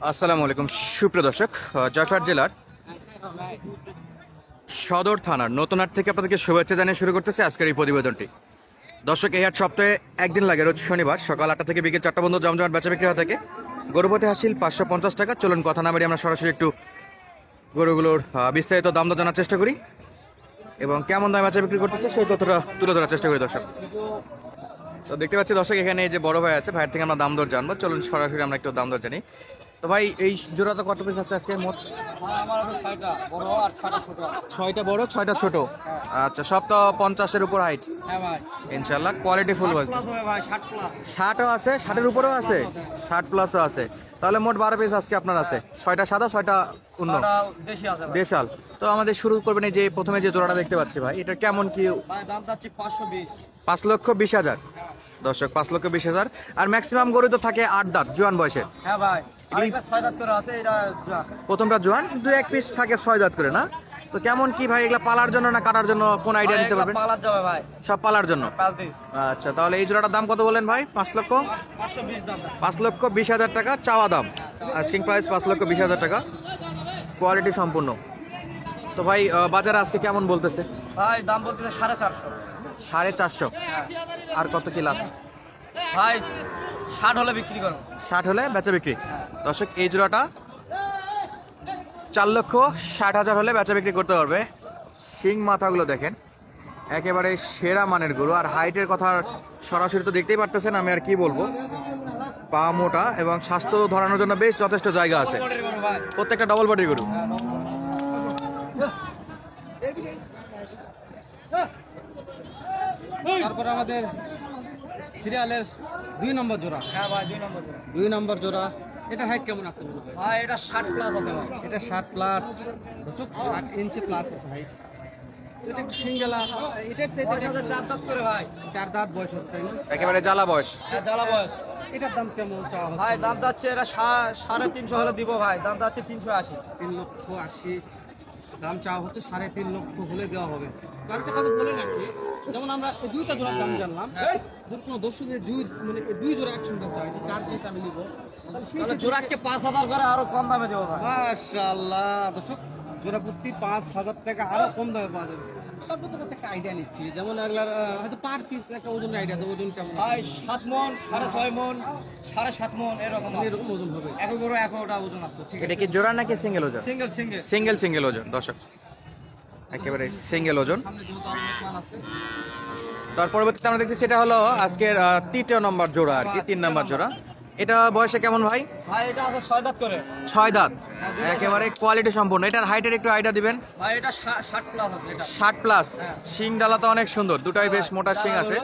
আসসালামু আলাইকুম সুপ্রিয় দর্শক, জয়পুরহাট জেলার সদর থানার নতুনহাট থেকে আপনাদেরকে শুভেচ্ছা জানিয়ে শুরু করতেছে আজকের এই প্রতিবেদনটি। দর্শক, এই হাট সপ্তাহে একদিন লাগে, রোজ শনিবার সকাল 8টা থেকে বিকেল 4টা পর্যন্ত জমজমাট বেচা বিক্রি হয়ে থাকে। গরুপতি হাসিল 550 টাকা। চলুন কথা না বেরিয়ে আমরা সরাসরি একটু গরুগুলোর বিস্তারিত দাম দর জানার চেষ্টা করি এবং কেমন দামে বেচা বিক্রি করতেছে সেই তথ্যটা তুলে ধরার চেষ্টা করি। দর্শক, তো দেখতে পাচ্ছি দর্শক, এখানে এই যে বড় ভাই আছে, ভাইয়ের থেকে আমরা দাম দর জানবো। চলুন সরাসরি আমরা একটু দাম দর জানি। তো ভাই, এই জোড়া তো কত পিস আছে আজকে মোট? আমার আছে 6টা বড় আর 6টা ছোট। 6টা বড় 6টা ছোট। আচ্ছা, সব তো 50-এর উপর হাইট হ্যাঁ ভাই, ইনশাল্লাহ, কোয়ালিটি ফুল। ভাই প্লাস হবে ভাই, 60 প্লাস। 60ও আছে, 60-এর উপরেও আছে, 60 প্লাসও আছে। তাহলে মোট 12 পিস আজকে আপনার আছে। 6টা সাদা, 6টা অন্য 6টা দেশি আছে ভাই। দেশাল। তো আমাদের শুরু করবেন এই যে প্রথমে যে জোড়াটা দেখতে পাচ্ছি ভাই, এটা কেমন কি? ভাই দাম চাচ্ছি 520। 5,20,000। দর্শক, 5,20,000। আর ম্যাক্সিমাম গরু তো থাকে 8 দাঁত জোয়ান বয়সে। হ্যাঁ ভাই, আর এটা 6 দাঁত করে আছে, এটা যা প্রথমটা জোয়ান, 2-1 পিস থাকে 6 দাঁত করে না? তো কেমন কি ভাই, এগুলা পালার জন্য না কাটার জন্য, কোন আইডিয়া দিতে পারবেন? পালার যাবে ভাই, সব পালার জন্য। পালতি। আচ্ছা, তাহলে এই জোড়াটার দাম কত বলেন ভাই? 520 দাম। 5,20,000 টাকা চাওয়া দাম। আস্কিং প্রাইস 5,20,000 টাকা, কোয়ালিটি সম্পূর্ণ। তো ভাই, বাজারে আজকে কেমন বলতেছে? ভাই দাম বলতেছে 450। 450। আর কত কি লাস্ট? ভাই 60 হলে বিক্রি করো। 60 হলে বেচা বিক্রি। দর্শক, এই জোড়াটা 4,60,000 হলে বেচা বিক্রি করতে পারবে। শিং মাথাগুলো দেখেন, একেবারে সেরা মানের গরু। আর হাইটের কথা সরাসরি তো দেখতেই পারতেছেন, আমি আর কি বলবো। পা মোটা এবং স্বাস্থ্য ধরানোর জন্য বেশ যথেষ্ট জায়গা আছে। বডির গরু ভাই। প্রত্যেকটা ডবল বডির গরু। তারপর আমাদের সিরিয়ালের 2 নম্বর জোড়া। হ্যাঁ ভাই, 2 নম্বর। 2 নম্বর জোড়া, এটা হাইট কেমন আছে? ভাই এটা 60 প্লাস আছে ভাই। এটা 60 প্লাস, 60 ইঞ্চি প্লাস আছে হাইট। এটা একটু সিঙ্গেলা, এটার চাইতে এটা 4 দাঁত করে ভাই। 4 দাঁত বয়স আছে, তাই না? একেবারে জ্বালা বয়স। হ্যাঁ, জ্বালা বয়স। এটার দাম কেমন চাওয়া হচ্ছে? ভাই দাম যাচ্ছে এটা 350 হলে দিব ভাই। দাম যাচ্ছে 380। 3,80,000 দাম চাওয়া হচ্ছে, 3.5 লক্ষ হলে দেওয়া হবে। কারণ একটা কথা বলে রাখি, যেমন আমরা এই 2টা জোড়ার দাম জানলাম, যদি কোনো দর্শকের মানে এই 2 জোড়া একসঙ্গে চাই যে 4 পিস আমি নিব, তাহলে জোড়াকে 5000 করে আরো কম দামে দেবো ভাই। মাশাআল্লাহ। দর্শক, জোড়া প্রতি 5,000 টাকা আরো কম দামে পাওয়া যাবে। তারপর তো একটা আইডিয়া নিচ্ছি, যেমন এগুলার হয়তো পার পিস একটা ওজন আইডিয়া দেবো, ওজন কেমন ভাই 7 মন, 6.5 মন, 7.5 মন এরকম আছে। এরকম ওজন হবে? এক গরু একটা ওজন আছে। ঠিক এটা আছে, কি জোড়া নাকি সিঙ্গেল ওজন? সিঙ্গেল। সিঙ্গেল ওজন। দর্শক, একেবারে সিঙ্গেল ওজন। সামনে যেহেতু আরো অনেক মাল আছে। তার পরবর্তীতে আমরা দেখতেছি এটা হলো আজকের 3য় নম্বর জোড়া আর কি, 3 নম্বর জোড়া। এটা বয়সে কেমন ভাই? ভাই এটা আছে 6 দাঁত করে। 6 দাঁত, একেবারে কোয়ালিটি সম্পূর্ণ। এটার হাইটের একটু আইডিয়া দিবেন। ভাই এটা 60 প্লাস আছে এটা। 60 প্লাস। শিং ডালা তো অনেক সুন্দর, দুটাই বেশ মোটা শিং আছে।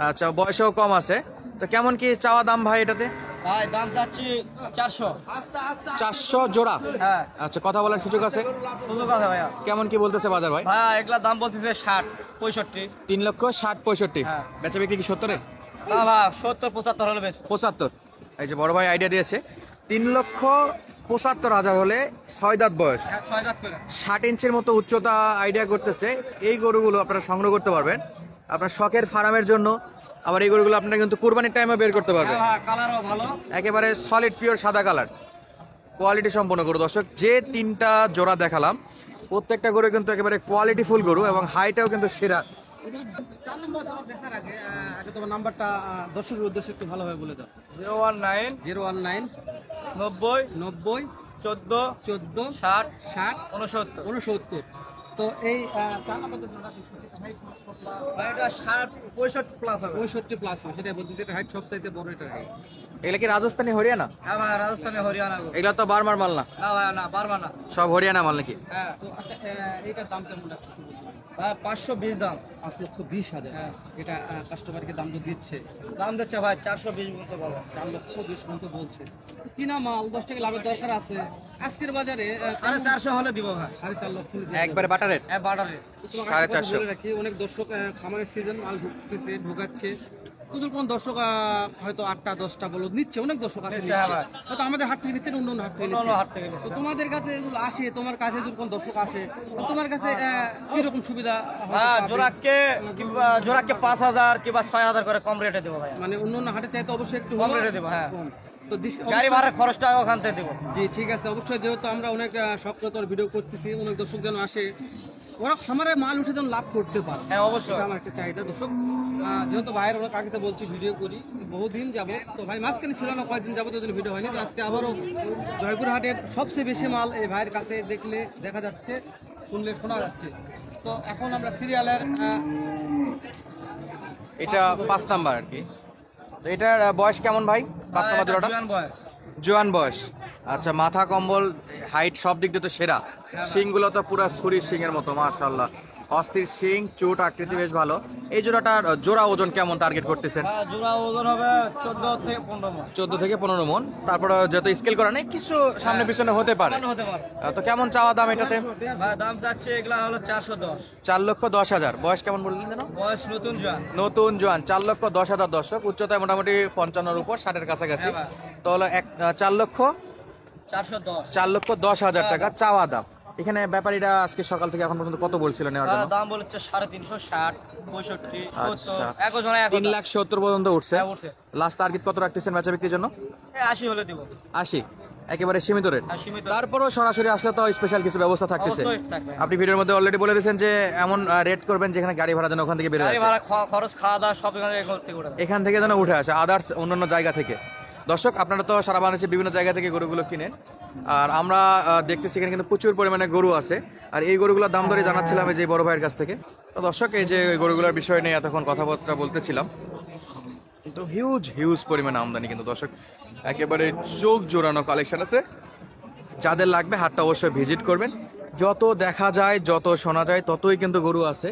আচ্ছা, বয়সও কম আছে। তো কেমন কি চাওয়া দাম ভাই এটাতে? ভাই দাম যাচ্ছি 400। 400 জোড়া। হ্যাঁ, আচ্ছা, কথা বলার সুযোগ আছে? সুযোগ আছে ভাইয়া। কেমন কি বলতেছে বাজার ভাই? ভাই এগুলা দাম বলতেছে 60 65। 3,60,65। হ্যাঁ। বেচা বিক্রি কি 70-এ? না ভাই 70 75 হলে বেশ। 75। এই যে বড় ভাই আইডিয়া দিয়েছে, 3,75,000 হলে 6 দাঁত বয়স, হ্যাঁ 6 দাঁত করে। 60 ইঞ্চির মতো উচ্চতা আইডিয়া করতেছে। এই গরুগুলো আপনারা সংগ্রহ করতে পারবেন আপনার শখের ফার্মের জন্য। আবার এই গরুগুলো আপনারা কিন্তু কুরবানির টাইমে বের করতে পারবেন। হ্যাঁ, কালারও ভালো। একেবারে সলিড পিওর সাদা কালার, কোয়ালিটি সম্পন্ন গরু। দর্শক, যে 3টা জোড়া দেখালাম প্রত্যেকটা গরু কিন্তু একেবারে কোয়ালিটি ফুল গরু এবং হাইটাও কিন্তু সেরা। 4 নম্বর জোড়া দেখার আগে আগে তোমার নাম্বারটা দর্শকের উদ্দেশ্যে একটু ভালোভাবে বলে দাও। 019 019 90 90 14 14 60 60 69। 69। তো এই 4 নম্বর জোড়া দেখতেছি, হাইট ভাই এটা 60 65 প্লাস হবে। 65 প্লাস হবে, সেটাই বলতেছি। এটা হাইট সব চাইতে বড়, এটা হাইট। এগুলা কি রাজস্থানি হরিয়ানা? হ্যাঁ ভাই, রাজস্থানে হরিয়ানা গো। এগুলা তো বারমার মাল না? না ভাই, না পারবা না। সব হরিয়ানা মাল নাকি? হ্যাঁ তো আচ্ছা, এইটার দাম কেমন রাখছো একটু বলতে পারো? ভাই 520 দাম। 5,20,000। হ্যাঁ। এটা কাস্টমারকে দাম তো দিচ্ছে দাম দিচ্ছে ভাই 420 মতো বলো। 4,20,000 মতো বলছে। কিনা মাল 10 টাকা লাভের দরকার আছে আজকের বাজারে। 450 হলে দিব ভাই। 4.5 লক্ষ একবারে বাটার রেট। হ্যাঁ, বাটারে। 450। বলে রাখি, অনেক দর্শক খামারের সিজন মাল ঢুকাচ্ছে। নতুন কোন দর্শক হয়তো 8টা 10টা বলো নিচ্ছে, অনেক দর্শক আছে নিচ্ছে, নিচ্ছে। হ্যাঁ। হয়তো আমাদের হাট থেকে নিচ্ছে, অন্য অন্য হাট থেকে অন্য নিচ্ছে। হাট থেকে নিচ্ছে। তো তোমাদের কাছে এগুলো আসে, তোমার কাছে যদি কোন দর্শক আসে, তো তোমার কাছে কিরকম সুবিধা হয়তো হ্যাঁ, পাবে? জোড়াকে 5000 কিংবা 6000 করে কম রেটে দেবো ভাই। মানে অন্য অন্য হাটে চাইতে অবশ্যই একটু কম হলেও রেটে দেবো, হ্যাঁ। কম। তো গাড়ি ভাড়া খরচটা ওখান থেকে দেবো। জি ঠিক আছে, অবশ্যই যেহেতু আমরা অনেক সক্রিয়তার ভিডিও করতেছি, অনেক দর্শক যেন আসে, ওরা খামারে মাল উঠে যেন লাভ করতে পারে। হ্যাঁ অবশ্যই। এটা আমার একটা চাহিদা দর্শক। যেহেতু ভাইয়ের অনেক আগে তো বলছি ভিডিও করি বহুদিন যাব, তো ভাই মাঝখানে ছিল না, কয়েকদিন যাবো তোদের ভিডিও হয়নি। তো আজকে আবারও জয়পুরহাটের সবচেয়ে বেশি মাল এই ভাইয়ের কাছে দেখলে দেখা যাচ্ছে, শুনলে শোনা যাচ্ছে। তো এখন আমরা সিরিয়ালের এটা 5 নাম্বার আর কি। তো এটার বয়স কেমন ভাই? 5 নাম্বার জোড়াটা জোয়ান বয়স। জোয়ান বয়স। আচ্ছা, মাথা কম্বল হাইট সব দিক দিয়ে তো সেরা। শিংগুলো তো পুরো ছুরির শিংয়ের মতো, মাশাআল্লাহ। অস্থির শিং, চোট আকৃতি বেশ ভালো। এই জোড়াটার জোড়া ওজন কেমন টার্গেট করতেছেন? জোড়া ওজন হবে 14 থেকে 15 মণ। 14 থেকে 15 মণ। তারপরে যেহেতু স্কেল করা নেই, কিছু সামনে পিছনে হতে পারে। হতে পারে। তো কেমন চাওয়া দাম এটাতে? ভাই দাম চাচ্ছে এগুলা হলো 410। 4,10,000। বয়স কেমন বললেন যেন? বয়স নতুন জোয়ান। নতুন জোয়ান। 4,10,000 দর্শক। উচ্চতায় মোটামুটি 55-এর উপর, 60-এর কাছাকাছি। হ্যাঁ তো হলো 410। 4,10,000 টাকা চাওয়া দাম। এখানে ব্যাপারীরা আজকে সকাল থেকে এখন পর্যন্ত কত বলছিল নেওয়ার জন্য? দাম বলেছে 350, 60, 65, আচ্ছা, 70, এক জনে 3,70,000 পর্যন্ত উঠছে। হ্যাঁ, উঠছে। লাস্ট টার্গেট কত রাখতেছেন বেচা বিক্রির জন্য? 80 হলে দিব। 80, একেবারে সীমিত রেট। আর সীমিত। তারপরও সরাসরি আসলে তো স্পেশাল কিছু ব্যবস্থা থাকতেছে। অবশ্যই থাকবে। আপনি ভিডিওর মধ্যে অলরেডি বলে দিয়েছেন যে এমন রেট করবেন যেখানে গাড়ি ভাড়া যেন ওখান থেকে বেরোয় গাড়ি আসে, ভাড়া খরচ খাওয়া দাওয়া সব এখান থেকে উঠে। এখান থেকে যেন উঠে আসে, আদার্স অন্যান্য জায়গা থেকে। দর্শক, আপনারা তো সারা বাংলাদেশে বিভিন্ন জায়গা থেকে গরুগুলো কিনেন, আর আমরা দেখতেছি এখানে কিন্তু প্রচুর পরিমাণে গরু আছে। আর এই গরুগুলোর দাম দরে জানাচ্ছিলাম এই যে বড় ভাইয়ের কাছ থেকে। তো দর্শক, এই যে ওই গরুগুলোর বিষয় নিয়ে এতক্ষণ কথাবার্তা বলতেছিলাম, কিন্তু হিউজ পরিমাণে আমদানি কিন্তু দর্শক, একেবারে চোখ জোড়ানো কালেকশন আছে। যাদের লাগবে হাটটা অবশ্যই ভিজিট করবেন। যত দেখা যায়, যত শোনা যায়, ততই কিন্তু গরু আছে।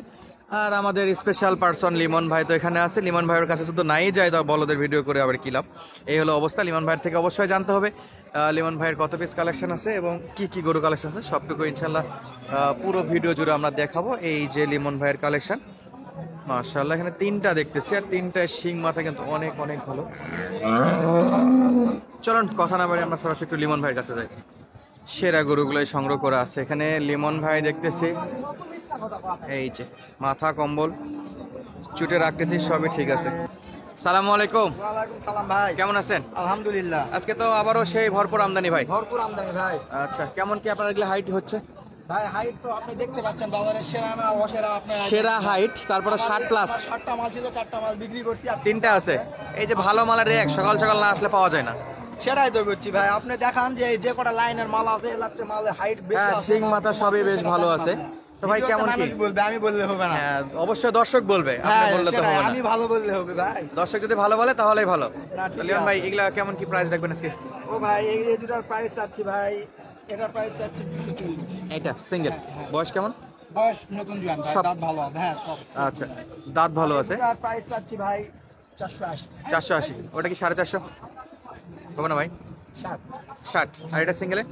আর আমাদের স্পেশাল পার্সন লিমন ভাই তো এখানে আছে। লিমন ভাইয়ের কাছে শুধু নাই যায় তা বলদের ভিডিও করে আবার কি লাভ। এই হলো অবস্থা। লিমন ভাইয়ের থেকে অবশ্যই জানতে হবে লিমন ভাইয়ের কত পিস কালেকশন আছে এবং কি গরু কালেকশন আছে, সবটুকু ইনশাল্লাহ পুরো ভিডিও জুড়ে আমরা দেখাবো। এই যে লিমন ভাইয়ের কালেকশন, মাশাআল্লাহ, এখানে 3টা দেখতেছি, আর 3টায় শিং মাথা কিন্তু অনেক ভালো। চলুন কথা না বাড়ি আমরা সরাসরি একটু লিমন ভাইয়ের কাছে যাই। সেরা গরুগুলোই সংগ্রহ করা আছে এখানে। লিমন ভাই দেখতেছি, এই যে মাথা কম্বল, চুটের আকৃতি সবই ঠিক আছে। সালামু আলাইকুম। ওয়ালাইকুম সালাম ভাই, কেমন আছেন? আলহামদুলিল্লাহ। আজকে তো আবারও সেই ভরপুর আমদানি ভাই। ভরপুর আমদানি ভাই। আচ্ছা, কেমন কি আপনার এগুলো হাইট হচ্ছে? ভাই হাইট তো আপনি দেখতে পাচ্ছেন, বাজারের সেরা না অসেরা আপনার সেরা হাইট, তারপরে 60+। 60টা মাল ছিল, 4টা মাল বিক্রি করছি, আর 3টা আছে। এই যে ভালো মালের রেক সকাল না আসলে পাওয়া যায় না। সেটাই তো করছি ভাই। আপনি দেখান যে যে কটা লাইনের মাল আছে, এলাচে মালের হাইট বেশি হ্যাঁ, আছে, শিং মাথা সবই বেশ ভালো আছে। তো ভাই কেমন কি বলবে? আমি বললে হবে না। হ্যাঁ, অবশ্যই দর্শক বলবে, আপনি হ্যাঁ, বললে তো সেটাই, হবে না। আমি ভালো বললে হবে ভাই। দর্শক যদি ভালো বলে তাহলেই ভালো। না, ঠিক লিমন আছে। ভাই, এগুলা কেমন কি প্রাইস রাখবেন আজকে? ও ভাই, এই দুটার প্রাইস চাচ্ছি ভাই, এটার প্রাইস চাচ্ছি 240। এটা সিঙ্গেল। বয়স কেমন? বয়স নতুন জোয়ান ভাই, সব- দাঁত ভালো আছে। হ্যাঁ সব। আচ্ছা, দাঁত ভালো আছে। এটার প্রাইস চাচ্ছি ভাই 480। 480। ওটা কি 450 হবে না ভাই? 60। 60। আর এটা সিঙ্গেলে?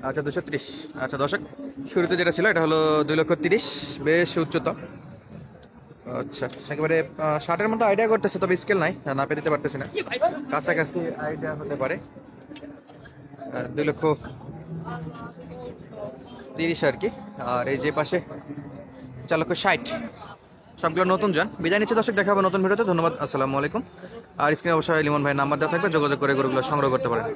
আচ্ছা, 230। আচ্ছা দর্শক, শুরুতে যেটা ছিল এটা হলো 2,30,000, বেশ উচ্চতা। আচ্ছা, একেবারে 60-এর মতো আইডিয়া করতেছে, তবে স্কেল নাই, না পেতে পারতেছি না, কাছাকাছি আইডিয়া হতে পারে। 2,30,000 আর কি। আর এই যে পাশে 4,60,000, সবগুলো নতুন যান। বিদায় নিচ্ছে দর্শক, দেখা হবে নতুন ভিডিওতে। ধন্যবাদ, আসসালামু আলাইকুম। আর স্ক্রিনে অবশ্যই লিমন ভাই নাম্বার দেওয়া থাকবে, যোগাযোগ করে গরুগুলো সংগ্রহ করতে পারেন।